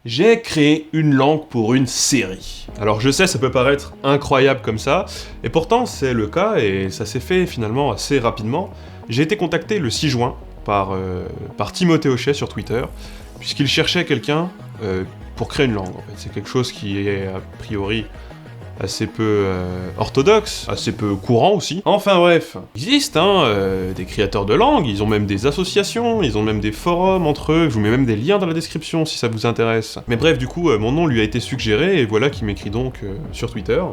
J'ai créé une langue pour une série. Alors je sais, ça peut paraître incroyable comme ça, et pourtant c'est le cas, et ça s'est fait finalement assez rapidement. J'ai été contacté le 6 juin par Timothée Hochet sur Twitter, puisqu'il cherchait quelqu'un pour créer une langue. En fait. C'est quelque chose qui est a priori assez peu orthodoxe, assez peu courant aussi. Enfin bref, il existe des créateurs de langues, ils ont même des associations, ils ont même des forums entre eux, je vous mets même des liens dans la description si ça vous intéresse. Mais bref, du coup, mon nom lui a été suggéré, et voilà qu'il m'écrit donc sur Twitter.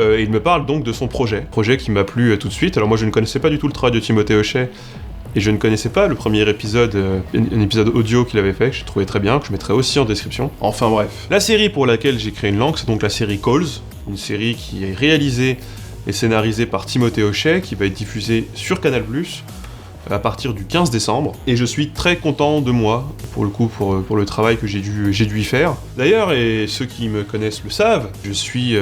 Et il me parle donc de son projet qui m'a plu tout de suite. Alors moi je ne connaissais pas du tout le travail de Timothée Hochet, et je ne connaissais pas le premier épisode, un épisode audio qu'il avait fait, que j'ai trouvé très bien, que je mettrai aussi en description. Enfin bref. La série pour laquelle j'ai créé une langue, c'est donc la série Calls, une série qui est réalisée et scénarisée par Timothée Hochet, qui va être diffusée sur Canal+, à partir du 15 décembre, et je suis très content de moi, pour le coup, pour le travail que j'ai dû y faire. D'ailleurs, et ceux qui me connaissent le savent, je suis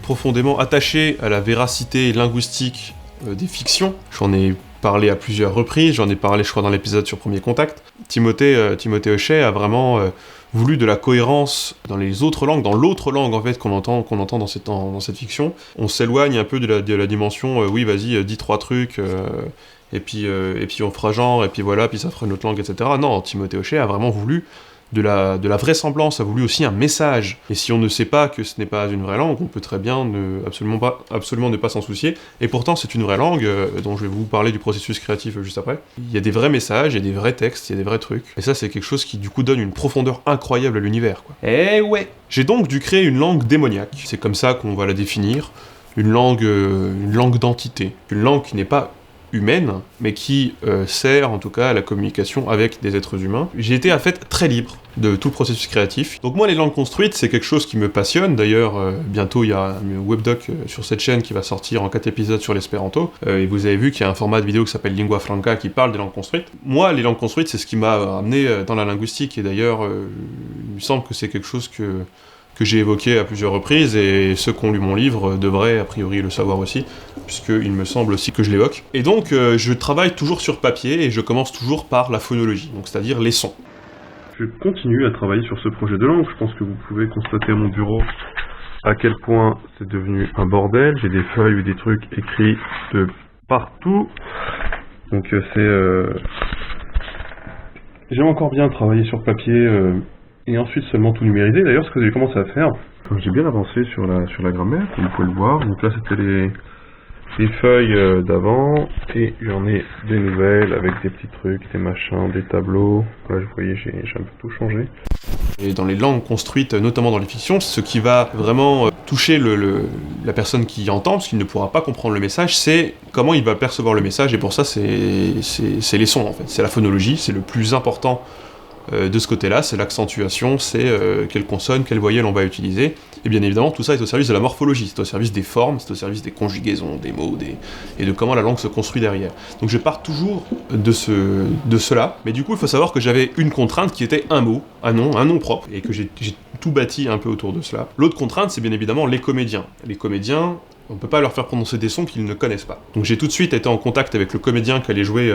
profondément attaché à la véracité linguistique des fictions. J'en ai parlé à plusieurs reprises, j'en ai parlé je crois dans l'épisode sur Premier Contact. Timothée Hochet a vraiment voulu de la cohérence dans les autres langues, dans l'autre langue en fait qu'on entend dans cette fiction. On s'éloigne un peu de la dimension oui vas-y dis 3 trucs et puis on fera genre et puis voilà puis ça fera une autre langue etc. Non, Timothée Hochet a vraiment voulu de la vraisemblance, a voulu aussi un message. Et si on ne sait pas que ce n'est pas une vraie langue, on peut très bien absolument ne pas s'en soucier. Et pourtant, c'est une vraie langue, dont je vais vous parler du processus créatif juste après. Il y a des vrais messages, il y a des vrais textes, il y a des vrais trucs. Et ça, c'est quelque chose qui, du coup, donne une profondeur incroyable à l'univers, quoi. Eh ouais! J'ai donc dû créer une langue démoniaque. C'est comme ça qu'on va la définir. Une langue d'entité. Une langue qui n'est pas humaine, mais qui sert en tout cas à la communication avec des êtres humains. J'ai été en fait très libre de tout le processus créatif. Donc moi les langues construites c'est quelque chose qui me passionne, d'ailleurs bientôt il y a un webdoc sur cette chaîne qui va sortir en 4 épisodes sur l'espéranto, et vous avez vu qu'il y a un format de vidéo qui s'appelle Lingua Franca qui parle des langues construites. Moi les langues construites c'est ce qui m'a amené dans la linguistique, et d'ailleurs il me semble que c'est quelque chose que j'ai évoqué à plusieurs reprises, et ceux qui ont lu mon livre devraient a priori le savoir aussi, puisqu'il me semble aussi que je l'évoque. Et donc je travaille toujours sur papier, et je commence toujours par la phonologie, donc c'est-à-dire les sons. Je continue à travailler sur ce projet de langue, je pense que vous pouvez constater à mon bureau à quel point c'est devenu un bordel, j'ai des feuilles ou des trucs écrits de partout, donc j'aime encore bien travailler sur papier, et ensuite seulement tout numériser. D'ailleurs, ce que j'ai commencé à faire, j'ai bien avancé sur la grammaire, comme vous pouvez le voir. Donc là, c'était les feuilles d'avant, et j'en ai des nouvelles avec des petits trucs, des machins, des tableaux. Là, vous voyez, j'ai un peu tout changé. Et dans les langues construites, notamment dans les fictions, ce qui va vraiment toucher la personne qui entend, parce qu'il ne pourra pas comprendre le message, c'est comment il va percevoir le message, et pour ça, c'est les sons, en fait. C'est la phonologie, c'est le plus important de ce côté-là, c'est l'accentuation, c'est quelle consonne, quelle voyelle on va utiliser, et bien évidemment tout ça est au service de la morphologie, c'est au service des formes, c'est au service des conjugaisons, des mots, et de comment la langue se construit derrière. Donc je pars toujours de cela, mais du coup il faut savoir que j'avais une contrainte qui était un mot, un nom propre, et que j'ai tout bâti un peu autour de cela. L'autre contrainte c'est bien évidemment les comédiens. Les comédiens, on peut pas leur faire prononcer des sons qu'ils ne connaissent pas. Donc j'ai tout de suite été en contact avec le comédien qui allait jouer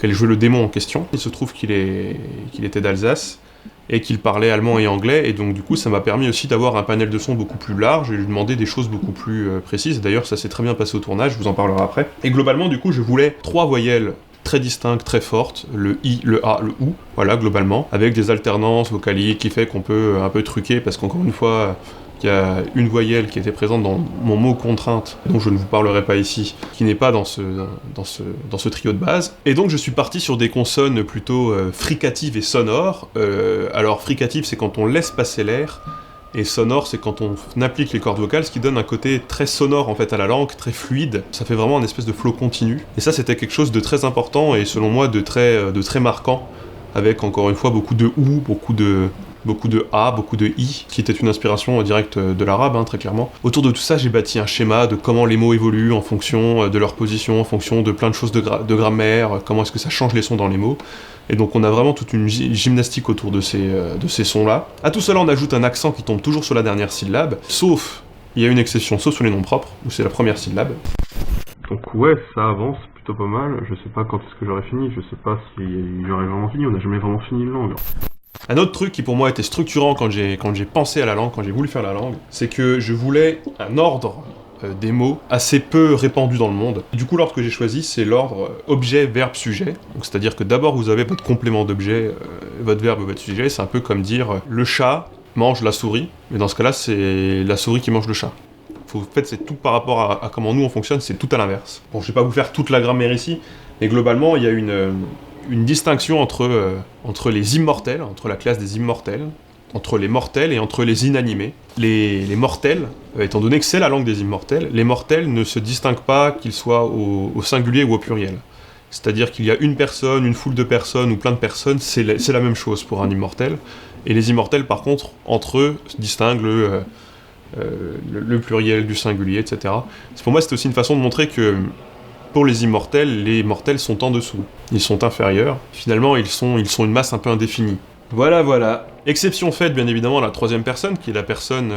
le démon en question. Il se trouve qu'il était d'Alsace, et qu'il parlait allemand et anglais, et donc du coup ça m'a permis aussi d'avoir un panel de sons beaucoup plus large, et lui demander des choses beaucoup plus précises. D'ailleurs ça s'est très bien passé au tournage, je vous en parlerai après. Et globalement du coup je voulais 3 voyelles très distinctes, très fortes, le I, le A, le OU, voilà globalement, avec des alternances vocaliques qui fait qu'on peut un peu truquer, parce qu'encore une fois, il y a une voyelle qui était présente dans mon mot contrainte, dont je ne vous parlerai pas ici, qui n'est pas dans ce trio de base. Et donc je suis parti sur des consonnes plutôt fricatives et sonores. Alors fricative c'est quand on laisse passer l'air, et sonore c'est quand on applique les cordes vocales, ce qui donne un côté très sonore en fait à la langue, très fluide. Ça fait vraiment un espèce de flow continu. Et ça c'était quelque chose de très important, et selon moi de très marquant, avec encore une fois beaucoup de OU, beaucoup de A, beaucoup de I, qui était une inspiration directe de l'arabe, très clairement. Autour de tout ça, j'ai bâti un schéma de comment les mots évoluent en fonction de leur position, en fonction de plein de choses de grammaire, comment est-ce que ça change les sons dans les mots. Et donc on a vraiment toute une gymnastique autour de ces sons-là. À tout cela, on ajoute un accent qui tombe toujours sur la dernière syllabe, sauf, il y a une exception, sauf sur les noms propres, où c'est la première syllabe. Donc ouais, ça avance plutôt pas mal. Je sais pas quand est-ce que j'aurai fini, je sais pas si j'aurai vraiment fini, on n'a jamais vraiment fini une langue. Un autre truc qui pour moi était structurant quand j'ai pensé à la langue, quand j'ai voulu faire la langue, c'est que je voulais un ordre des mots assez peu répandu dans le monde. Du coup, l'ordre que j'ai choisi, c'est l'ordre objet, verbe, sujet. Donc, c'est-à-dire que d'abord, vous avez votre complément d'objet, votre verbe, votre sujet. C'est un peu comme dire le chat mange la souris, mais dans ce cas-là, c'est la souris qui mange le chat. En fait, c'est tout par rapport à comment nous on fonctionne, c'est tout à l'inverse. Bon, je vais pas vous faire toute la grammaire ici, mais globalement, il y a une distinction entre les immortels, entre la classe des immortels, entre les mortels et entre les inanimés. Les mortels, étant donné que c'est la langue des immortels, les mortels ne se distinguent pas qu'ils soient au singulier ou au pluriel. C'est-à-dire qu'il y a une personne, une foule de personnes ou plein de personnes, c'est la même chose pour un immortel. Et les immortels, par contre, entre eux, se distinguent le pluriel du singulier, etc. Pour moi, c'était aussi une façon de montrer que pour les mortels sont en dessous. Ils sont inférieurs. Finalement, ils sont une masse un peu indéfinie. Voilà. Exception faite, bien évidemment, à la troisième personne, qui est la personne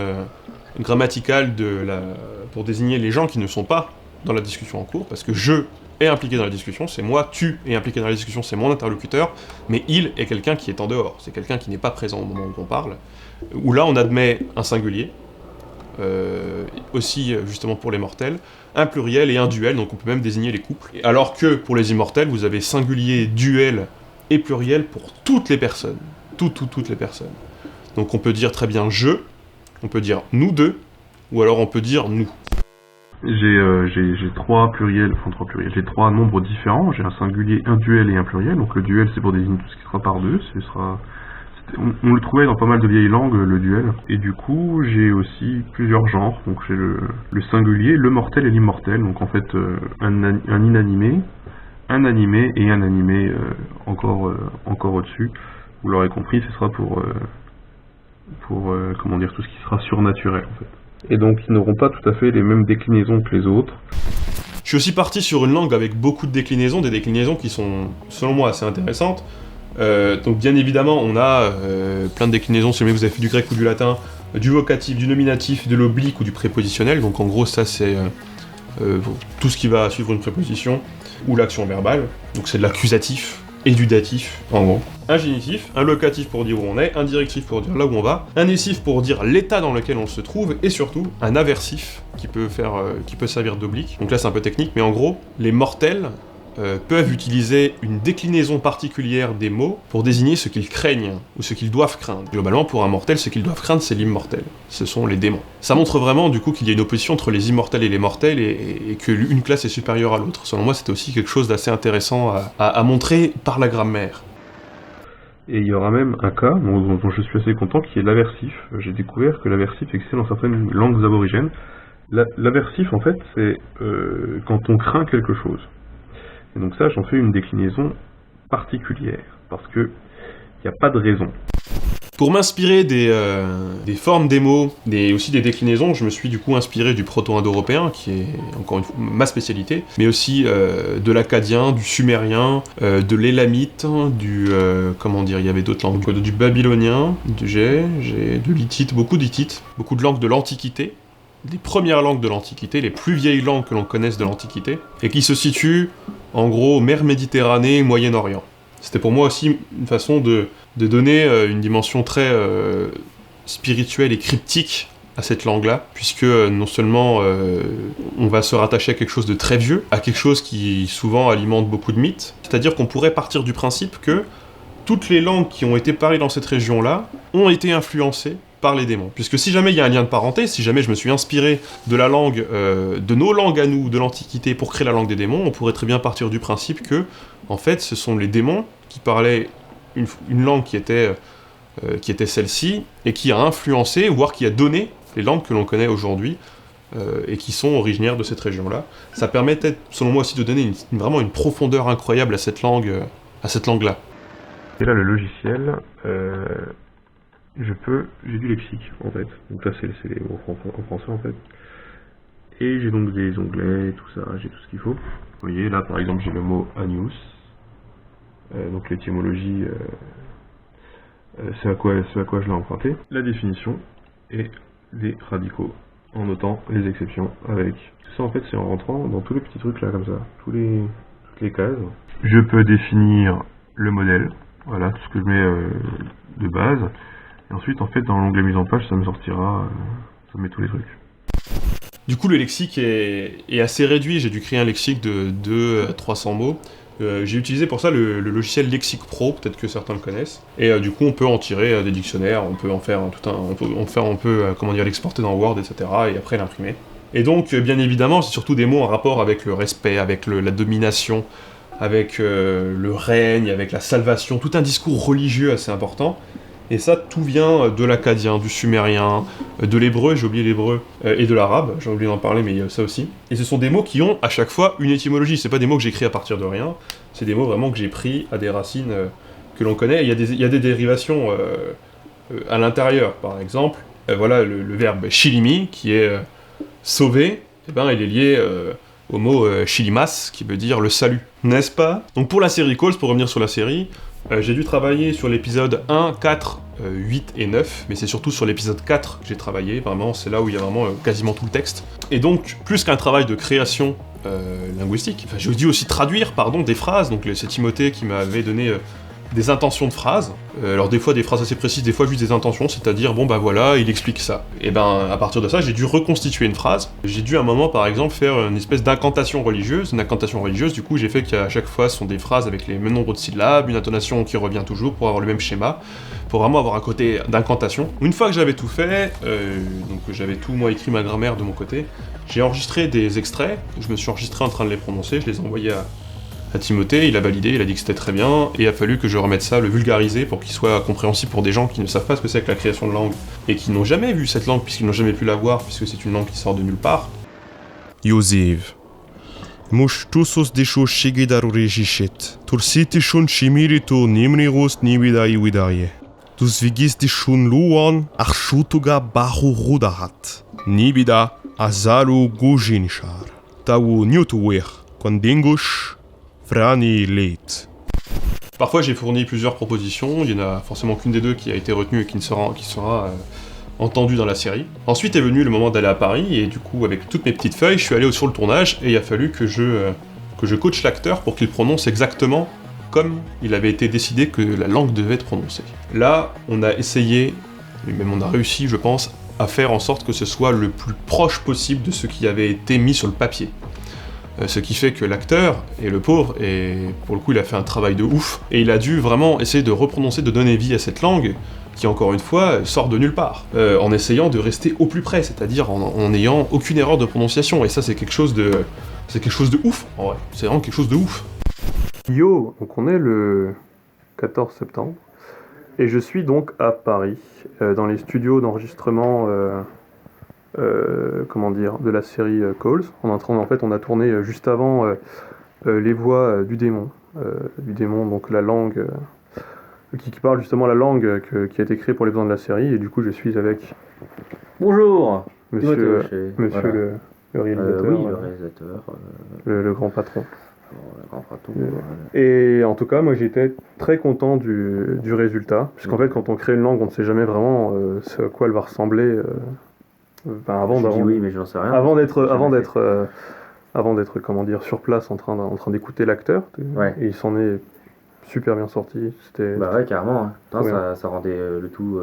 grammaticale pour désigner les gens qui ne sont pas dans la discussion en cours, parce que je est impliqué dans la discussion, c'est moi, tu es impliqué dans la discussion, c'est mon interlocuteur, mais il est quelqu'un qui est en dehors, c'est quelqu'un qui n'est pas présent au moment où on parle, où là on admet un singulier, aussi justement pour les mortels, un pluriel et un duel, donc on peut même désigner les couples. Alors que pour les immortels, vous avez singulier, duel et pluriel pour toutes les personnes. Toutes les personnes. Donc on peut dire très bien je, on peut dire nous deux, ou alors on peut dire nous. J'ai trois pluriels, j'ai trois nombres différents, j'ai un singulier, un duel et un pluriel, donc le duel c'est pour désigner tout ce qui sera par deux, on le trouvait dans pas mal de vieilles langues, le duel, et du coup j'ai aussi plusieurs genres, donc j'ai le singulier, le mortel et l'immortel, donc en fait un inanimé, un animé et un animé encore au-dessus. Vous l'aurez compris, ce sera pour comment dire, tout ce qui sera surnaturel en fait. Et donc ils n'auront pas tout à fait les mêmes déclinaisons que les autres. Je suis aussi parti sur une langue avec beaucoup de déclinaisons, des déclinaisons qui sont, selon moi, assez intéressantes. Donc bien évidemment, on a plein de déclinaisons, si jamais vous avez fait du grec ou du latin, du vocatif, du nominatif, de l'oblique ou du prépositionnel. Donc en gros, ça c'est tout ce qui va suivre une préposition, ou l'action verbale. Donc c'est de l'accusatif et du datif, en gros. Un génitif, un locatif pour dire où on est, un directif pour dire là où on va, un essif pour dire l'état dans lequel on se trouve, et surtout un aversif qui peut servir d'oblique. Donc là c'est un peu technique, mais en gros, les mortels peuvent utiliser une déclinaison particulière des mots pour désigner ce qu'ils craignent, ou ce qu'ils doivent craindre. Globalement, pour un mortel, ce qu'ils doivent craindre, c'est l'immortel. Ce sont les démons. Ça montre vraiment, du coup, qu'il y a une opposition entre les immortels et les mortels, et qu'une classe est supérieure à l'autre. Selon moi, c'était aussi quelque chose d'assez intéressant à montrer par la grammaire. Et il y aura même un cas dont je suis assez content, qui est l'aversif. J'ai découvert que l'aversif existait dans certaines langues aborigènes. L'aversif, en fait, c'est quand on craint quelque chose. Et donc ça, j'en fais une déclinaison particulière, parce que il n'y a pas de raison. Pour m'inspirer des formes des mots, aussi des déclinaisons, je me suis du coup inspiré du proto-indo-européen, qui est encore une fois ma spécialité, mais aussi de l'akkadien, du sumérien, de l'élamite, comment dire, il y avait d'autres langues, du babylonien, de l'hittite, beaucoup d'hittite, beaucoup de langues de l'Antiquité, les premières langues de l'Antiquité, les plus vieilles langues que l'on connaisse de l'Antiquité, et qui se situent en gros mer Méditerranée, Moyen-Orient. C'était pour moi aussi une façon de donner une dimension très spirituelle et cryptique à cette langue-là, puisque non seulement on va se rattacher à quelque chose de très vieux, à quelque chose qui souvent alimente beaucoup de mythes, c'est-à-dire qu'on pourrait partir du principe que toutes les langues qui ont été parlées dans cette région-là ont été influencées par les démons. Puisque si jamais il y a un lien de parenté, si jamais je me suis inspiré de la langue, de nos langues à nous, de l'Antiquité, pour créer la langue des démons, on pourrait très bien partir du principe que, en fait, ce sont les démons qui parlaient une langue qui était celle-ci, et qui a influencé, voire qui a donné les langues que l'on connaît aujourd'hui, et qui sont originaires de cette région-là. Ça permet peut-être, selon moi aussi, de donner vraiment une profondeur incroyable à cette langue-là. Et là, le logiciel, j'ai du lexique, en fait. Donc là, c'est les mots en français, en fait. Et j'ai donc des onglets, tout ça, j'ai tout ce qu'il faut. Vous voyez, là, par exemple, j'ai le mot anius. Donc l'étymologie, c'est à quoi je l'ai emprunté. La définition et les radicaux, en notant les exceptions avec. Tout ça, en fait, c'est en rentrant dans tous les petits trucs là, comme ça, toutes les cases. Je peux définir le modèle, Voilà, tout ce que je mets de base. Et ensuite, en fait, dans l'onglet mise en page, ça me sortira, ça me met tous les trucs. Du coup, le lexique est assez réduit. J'ai dû créer un lexique de 200 à 300 mots. J'ai utilisé pour ça le logiciel Lexic Pro, peut-être que certains le connaissent. Et du coup, on peut en tirer des dictionnaires, on peut en faire l'exporter dans Word, etc. et après l'imprimer. Et donc, bien évidemment, c'est surtout des mots en rapport avec le respect, avec la domination, avec le règne, avec la salvation, tout un discours religieux assez important. Et ça, tout vient de l'akkadien, du sumérien, de l'hébreu, j'ai oublié l'hébreu, et de l'arabe, j'ai oublié d'en parler, mais il y a ça aussi. Et ce sont des mots qui ont à chaque fois une étymologie, c'est pas des mots que j'ai créés à partir de rien, c'est des mots vraiment que j'ai pris à des racines que l'on connaît. Et il y a des dérivations à l'intérieur, par exemple, voilà le verbe shilimi, qui est sauver, eh ben, il est lié au mot shilimas, qui veut dire le salut, n'est-ce pas? Donc pour la série Calls, pour revenir sur la série, j'ai dû travailler sur l'épisode 1, 4, 8 et 9, mais c'est surtout sur l'épisode 4 que j'ai travaillé, vraiment, c'est là où il y a vraiment quasiment tout le texte. Et donc, plus qu'un travail de création linguistique, j'ai dû aussi traduire, des phrases, donc c'est Timothée qui m'avait donné des intentions de phrases, alors des fois des phrases assez précises, des fois juste des intentions, c'est-à-dire, bon bah voilà, il explique ça. Et ben, à partir de ça, j'ai dû reconstituer une phrase. J'ai dû à un moment, par exemple, faire une espèce d'incantation religieuse. Une incantation religieuse, du coup, j'ai fait qu'à chaque fois, ce sont des phrases avec les mêmes nombres de syllabes, une intonation qui revient toujours pour avoir le même schéma, pour vraiment avoir un côté d'incantation. Une fois que j'avais tout fait, donc j'avais tout, moi, écrit ma grammaire de mon côté, j'ai enregistré des extraits, je me suis enregistré en train de les prononcer, je les ai envoyés à Timothée, il a validé, il a dit que c'était très bien, et il a fallu que je remette ça, le vulgariser, pour qu'il soit compréhensible pour des gens qui ne savent pas ce que c'est que la création de langue, et qui n'ont jamais vu cette langue, puisqu'ils n'ont jamais pu la voir, puisque c'est une langue qui sort de nulle part. József, most tuszos disó sigidaru rézsiset, tursiti sun simirito nimrigos nividai vidaje. Dus vigisti sun luan, ach shutuga bahu rudahat. Nibida azalu gujinshar. Tawu newtuwer, kondingush, frani leit. Parfois j'ai fourni plusieurs propositions, il y en a forcément qu'une des deux qui a été retenue et qui sera entendue dans la série. Ensuite est venu le moment d'aller à Paris, et du coup avec toutes mes petites feuilles, je suis allé sur le tournage, et il a fallu que je coach l'acteur pour qu'il prononce exactement comme il avait été décidé que la langue devait être prononcée. Là, on a essayé, et même on a réussi, je pense, à faire en sorte que ce soit le plus proche possible de ce qui avait été mis sur le papier. Ce qui fait que l'acteur, et le pauvre, et pour le coup il a fait un travail de ouf, et il a dû vraiment essayer de reprononcer, de donner vie à cette langue, qui encore une fois sort de nulle part, en essayant de rester au plus près, c'est-à-dire en n'ayant aucune erreur de prononciation, et ça c'est quelque chose de ouf, en vrai, c'est vraiment quelque chose de ouf. Yo, donc on est le 14 septembre, et je suis donc à Paris, dans les studios d'enregistrement de la série Calls. On a tourné juste avant les voix du démon, donc la langue qui parle justement la langue qui a été créée pour les besoins de la série, et du coup je suis avec Bonjour monsieur voilà. le réalisateur, oui, le réalisateur, le grand patron. le grand patron. Et en tout cas, moi j'étais très content du résultat, puisqu'en fait quand on crée une langue, on ne sait jamais vraiment ce à quoi elle va ressembler. Oui, mais j'en sais rien. Avant d'être sur place en train d'écouter l'acteur, Ouais. et il s'en est super bien sorti. C'était Bah ouais, carrément. Hein. Non, trop bien. ça rendait le tout.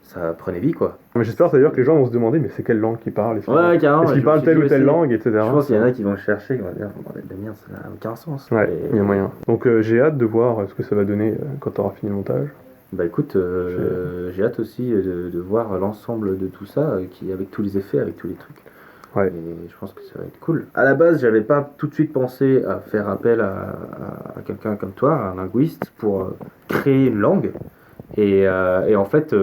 Ça prenait vie, quoi. Mais j'espère d'ailleurs que les gens vont se demander, mais c'est quelle langue qu'ils parlent? Ouais, carrément. Est-ce qu'ils parlent telle ou telle langue, etc. Je pense qu'il y en a qui vont chercher, qui vont dire, bordel de merde, ça n'a aucun sens. Ouais, Et- il y a moyen. Donc j'ai hâte de voir ce que ça va donner quand tu auras fini le montage. Bah écoute, j'ai hâte aussi de voir l'ensemble de tout ça, avec tous les effets, avec tous les trucs. Ouais. Et je pense que ça va être cool. À la base, j'avais pas tout de suite pensé à faire appel à quelqu'un comme toi, un linguiste, pour créer une langue. Et en fait,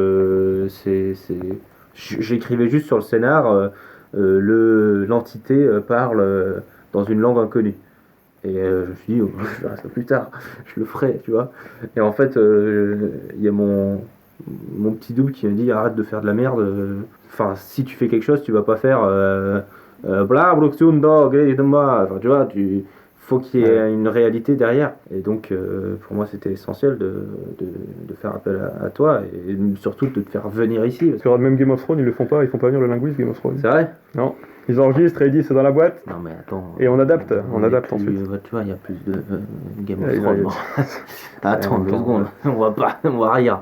j'écrivais juste sur le scénar, l'entité parle dans une langue inconnue. Et je me suis dit, oh, je verrai ça plus tard, je le ferai, tu vois. Et en fait, il y a mon petit double qui me dit, arrête de faire de la merde. Enfin, si tu fais quelque chose, tu vas pas faire bla production dog, enfin, tu vois, faut qu'il y ait une réalité derrière. Et donc, pour moi, c'était essentiel de faire appel à toi, et surtout de te faire venir ici. Parce que même Game of Thrones, ils font pas venir le linguiste Game of Thrones. C'est vrai? Non. Ils enregistrent et ils disent c'est dans la boîte. Non mais attends. Et on adapte plus, ensuite. Tu vois, il y a plus de Game Ouais, of Thrones. Attends 2 secondes, on va rire.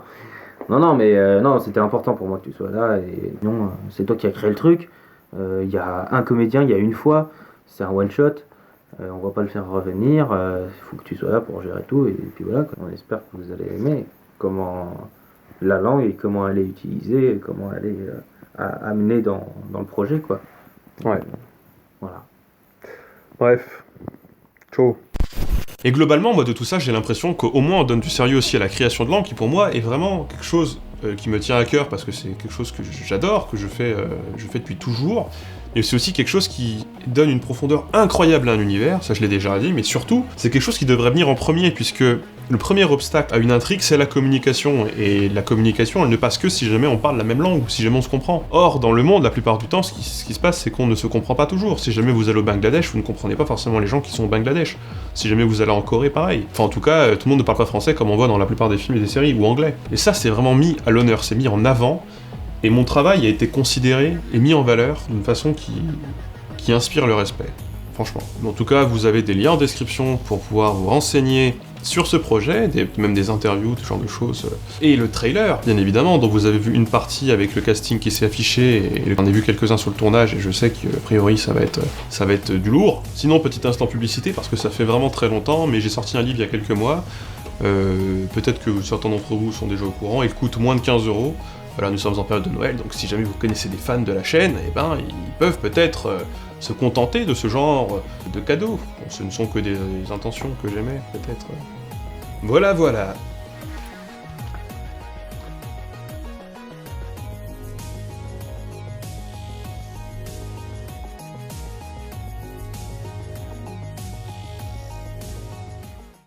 Non, mais non, c'était important pour moi que tu sois là. Et non, c'est toi qui as créé le truc. Il y a un comédien, il y a une fois, c'est un one shot. On va pas le faire revenir. Il faut que tu sois là pour gérer tout. Et puis voilà, quoi. On espère que vous allez aimer comment la langue et comment elle est utilisée, et comment elle est amenée dans le projet, quoi. Ouais. Voilà. Bref. Ciao. Et globalement, moi, de tout ça, j'ai l'impression qu'au moins on donne du sérieux aussi à la création de langue, qui pour moi est vraiment quelque chose qui me tient à cœur, parce que c'est quelque chose que j'adore, que je fais depuis toujours. Et c'est aussi quelque chose qui donne une profondeur incroyable à un univers, ça je l'ai déjà dit, mais surtout, c'est quelque chose qui devrait venir en premier, puisque le premier obstacle à une intrigue, c'est la communication, et la communication, elle ne passe que si jamais on parle la même langue, ou si jamais on se comprend. Or, dans le monde, la plupart du temps, ce qui se passe, c'est qu'on ne se comprend pas toujours. Si jamais vous allez au Bangladesh, vous ne comprenez pas forcément les gens qui sont au Bangladesh. Si jamais vous allez en Corée, pareil. Enfin, en tout cas, tout le monde ne parle pas français comme on voit dans la plupart des films et des séries, ou anglais. Et ça, c'est vraiment mis à l'honneur, c'est mis en avant, et mon travail a été considéré et mis en valeur d'une façon qui inspire le respect, franchement. En tout cas, vous avez des liens en description pour pouvoir vous renseigner sur ce projet, même des interviews, ce genre de choses. Et le trailer, bien évidemment, dont vous avez vu une partie avec le casting qui s'est affiché, et j'en ai vu quelques-uns sur le tournage, et je sais qu'a priori ça va être du lourd. Sinon, petit instant publicité, parce que ça fait vraiment très longtemps, mais j'ai sorti un livre il y a quelques mois, peut-être que certains d'entre vous sont déjà au courant, il coûte moins de 15 €. Voilà, nous sommes en période de Noël, donc si jamais vous connaissez des fans de la chaîne, eh ben, ils peuvent peut-être se contenter de ce genre de cadeaux. Bon, ce ne sont que des intentions que j'aimais, peut-être. Voilà.